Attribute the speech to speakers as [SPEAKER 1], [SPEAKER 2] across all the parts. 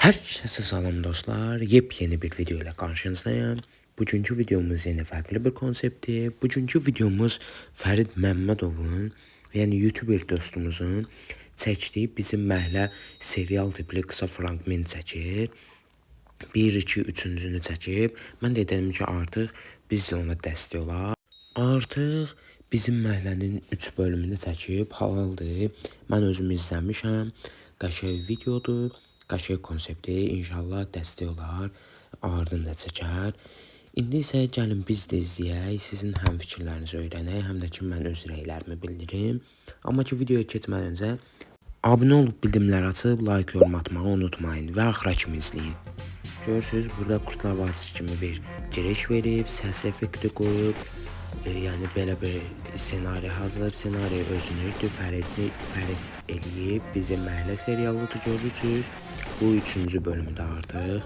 [SPEAKER 1] Herkese salam dostlar. Yepyeni bir video ile karşınızdayım. Bugünkü videomuz yine farklı bir konsepti. Bugünkü videomuz Fərid Məmmədovun, yəni YouTuber dostumuzun çəkdiyi bizim məhlə serial tipli qısa fragment çəkir. 1, 2, 3-cünü çəkib. Mən də dedim ki, artıq biz də ona dəstək olaq. Artıq bizim məhlənin 3 bölümünü çəkib, halaldır. Mən özüm izləmişəm. Qəşəng videodur. Qəşəng konsepti, inşallah dəstək olar, ardında çəkər. İndi isə gəlin biz də izləyək, sizin həm fikirlərinizi öyrənək, həm də ki mən öz rəylərimi bildirim. Amma ki videoya keçmədən öncə abunə olub bildirimləri açıb like, yorum atmağı unutmayın və axıra kimi izləyin. Görürsünüz, burada Qurtlar Vadisi kimi bir giriş verib, səs effekti qoyub, yəni belə bir senari hazırlayıb, senari özünüzdür, Fərid eləyib, bizim məhlə serialıdır görürsünüz. Bu 3-cü bölümüdə artıq.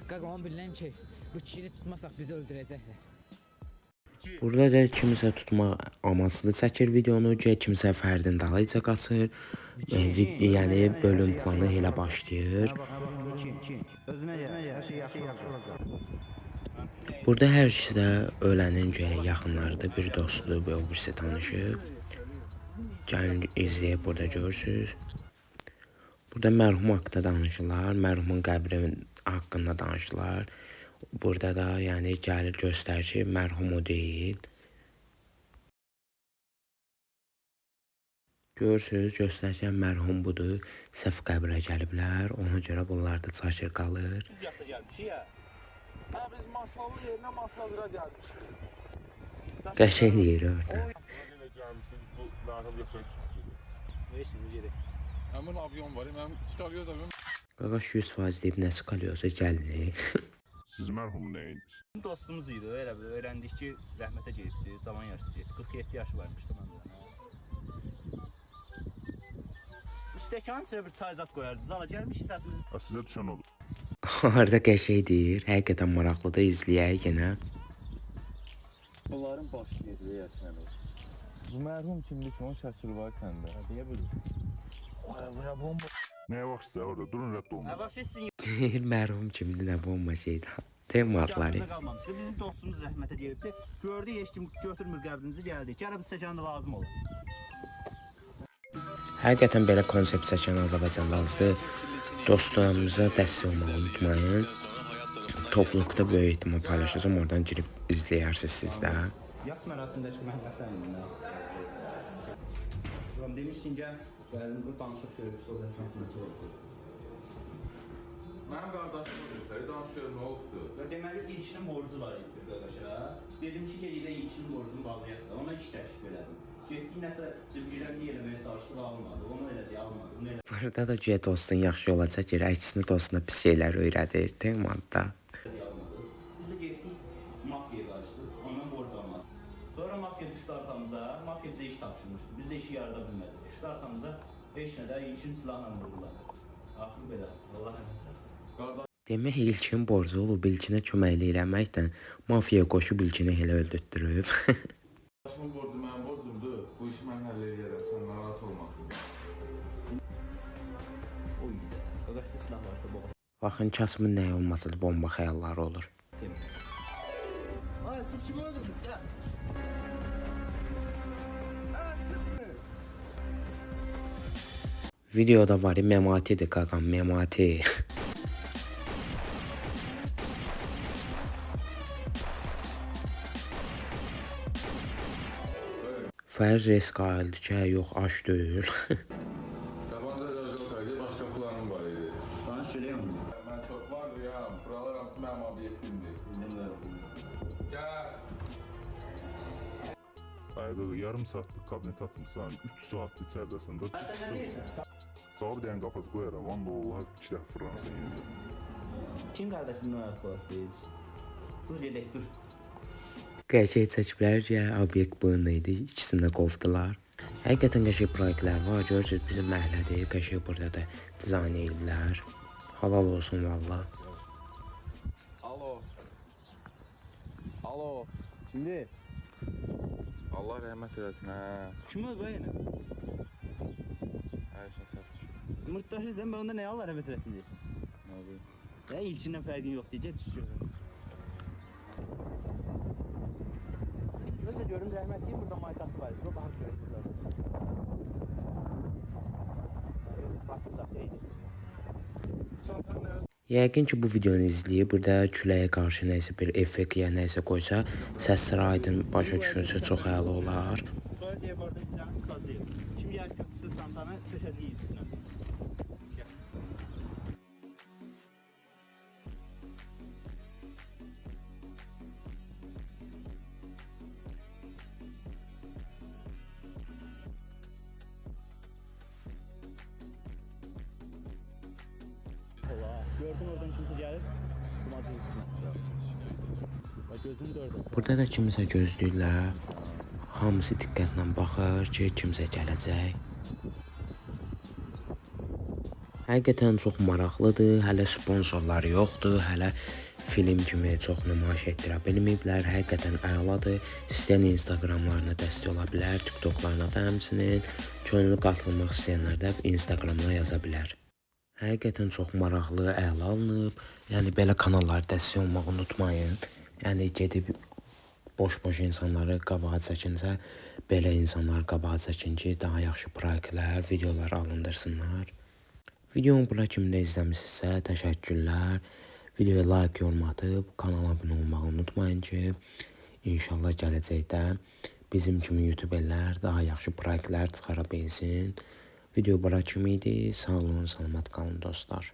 [SPEAKER 2] Qaqamı bilirəm ki, bu kişini tutmasaq bizi öldürəcəklər.
[SPEAKER 1] Burada da kimisə tutmaq amaçlı çəkir videonu ki, kimisə Fəridin dalıyca qaçır. Yəni bölüm planı elə başlayır. Burada hər ikisi də ölənin yaxınlarıdır, bir dostudur, bir o birisi tanışıb. Gəlin izləyib burada görürsünüz. Burada mərhum haqqında danışırlar, mərhumun qəbri haqqında danışırlar. Burada da yəni gəlir göstərir ki, mərhum o deyil. Görürsünüz, göstərəcəm mərhum budur, səhv qəbrə gəliblər, ona görə bunlar da çaşır qalır.
[SPEAKER 3] Biz masallı yerine masallıra gelmiştik.
[SPEAKER 1] Qəşəng deyir orada.
[SPEAKER 3] Bu mərhum götürüb çıxır. Ne işiniz yeri? Həmin avion var, mən çıkarıyoruz avion.
[SPEAKER 1] Qaqaş 100% deyib nə sıxalıyorsa gəlin.
[SPEAKER 4] Siz mərhum nəyin?
[SPEAKER 5] Dostumuz idi, elə bir öyrəndik ki, rəhmətə gedibdi, cavan yaşlı getdi. 47 yaşı varmışdı məndə. Stəkan içə bir çay zat qoyardı. Zala gəlmişik səsimiz.
[SPEAKER 4] Sizə düşən olur.
[SPEAKER 1] Orada qəşəng deyir, həqiqətən maraqlıdır, izləyək yenə.
[SPEAKER 5] Bunların başı gedir, yəsən o.
[SPEAKER 6] Bu mərhum kimlik onun şəkili var səndə.
[SPEAKER 5] Deyə bilir.
[SPEAKER 3] Buraya bomba.
[SPEAKER 4] Nəyə vaxtsa orada durun, rədd olun.
[SPEAKER 5] Bax sizin
[SPEAKER 1] Deyir mərhum kimdir, nə bomba şeydir. Tematları.
[SPEAKER 5] yanında qalmamışdı. Bizim dostumuz rəhmətə gedibdi. Gördü, heç kim götürmür qəbrinizi, gəldi. Gəlib stəkanda lazım olur.
[SPEAKER 1] Həqiqətən belə konsept çəkən Azərbaycanda azdır. Dostlarımıza dəstək olmağı unutmayın. Topluluqda böyük ehtimal paylaşacağım, oradan girib izləyərsiniz siz də.
[SPEAKER 5] Yas mərasimindəki məhləsən indi. Demişsin gəl, gəldim bu danışıq şöyle sonra transformatör oldu.
[SPEAKER 3] Mənim qardaşımdır, danışıyorum, nə olubdu?
[SPEAKER 5] Və deməli ilkinin borcu var idi qardaşa. Dedim ki, gedikdə ilkinin borcunu bağlayaq da, ona iş təklif elədim. Getdik nəsə cibgirəmli eləməyə çalışdıq, almadı. Onu elədi, almadı. Bunu elədi,
[SPEAKER 1] Burada da güya dostun yaxşı yola çəkir, əksinə dostuna pis şeylər öyrədir, temada.
[SPEAKER 5] almadı. Biz də getdik, mafiyaya qarışdıq, ondan borc almadı. Sonra mafiya düşdü arxamıza, mafiya bizə iş tapşırmışdı. Biz də işi yarıda bilmədik. Düşdü arxamıza, 5 nədə ilkin silahla vurdular. Axır belə, Allah rəhmət eləsin.
[SPEAKER 1] Demək ilkin borcu olub, ilkinə köməkli eləməkdən mafiyaya qoşub ilkini elə öldürtdürüb.
[SPEAKER 3] Qardaşımın borcu mənim borcumdur. Bu işi mən həll edərəm, sən narahat olma.
[SPEAKER 5] Oy, qardaşda silah varsa boğa.
[SPEAKER 1] Baxın, Kasımın nəyə olmasıdır, bomba xəyalları olur.
[SPEAKER 5] Ay, siz kimi öldürdünüz sən?
[SPEAKER 1] Videoda var, Mematidir qaqam, Memati. Fərz risk ayıldı ki, yox, aş deyil.
[SPEAKER 3] Tabanca yok idi, başqa planım var idi.
[SPEAKER 5] Bana söyləyəm onu.
[SPEAKER 3] Mən çox var ya, buralar hamısı mənim obyektimdir. Gəl.
[SPEAKER 4] Ayda yarım saatlıq kabinet atmışsan, 3 saatlik içəridəsində Sağ bir dəyən qapası qoyaram, vanda Allah 2 dəfə fırlanasın yenə.
[SPEAKER 5] Kim qardaşın narahat olasıyız? Dur gedək, dur.
[SPEAKER 1] Qəşəng çəkiblər ki, obyekt bunun idi, ikisini də qovdular. Həqiqətən qəşəng proyektlər var, görürsünüz bizim məhəllədir, qəşəng burada da dizayn ediblər. Halal olsun valla.
[SPEAKER 3] Alo. Alo.
[SPEAKER 6] Kimdir?
[SPEAKER 3] Allah rəhmət eləsin, hə.
[SPEAKER 5] Kim öldü yenə?
[SPEAKER 3] Hər şey səhv.
[SPEAKER 7] Mırtdaşırsan ben onda ne Allah rəhmət eləsin deyirsən.
[SPEAKER 3] Nə bilim.
[SPEAKER 7] Sən ilkindən fərqin yox deyəcək düşür. Gözlə görüm rəhmətliyin burada maykası var. Bu baxıb görək burada. Başında şeydir.
[SPEAKER 1] Yəqin ki bu videonu izləyib burada küləyə qarşı nəsə bir effekt ya nəsə qoysa, səs sıra aydın başa düşülsə çox əla olar.
[SPEAKER 7] Sonra deyək orada istəyən sazıyıq. Kim yer kötüsü çantanı çəkəcəyik üstünə. Gördün oradan kimse gelir. Kumadın üstüne. Bak gözün de orada.
[SPEAKER 1] Burada da kimsə gözləyirlər. Hamısı diqqətlə baxır ki, kimsə gələcək. Həqiqətən çox maraqlıdır. Hələ sponsorlar yoxdur. Hələ film kimi çox nümayiş etdirə bilməyiblər. Həqiqətən əladır. İstəyən Instagramlarına dəstək ola bilər, TikToklarına da həmçinin. Könüllü qatılmaq istəyənlər də Instagramına yaza bilər. Həqiqətən çox maraqlı, əla alınıb. Yəni belə kanallara dəstək olmağı unutmayın. Yəni gedib boş-boş insanları qabağa çəkincə, belə insanlar qabağa çəkin ki, daha yaxşı proyektlər, videolar alındırsınlar. Videomu bura kimi də izləmişsinizsə, təşəkkürlər. Videoya like, yorum atıb, kanala abunə olmağı unutmayın ki, inşallah gələcəkdə bizim kimi YouTuberlər daha yaxşı proyektlər çıxara bilsin. Video bura kimi idi. Sağ olun, salamat qalın dostlar.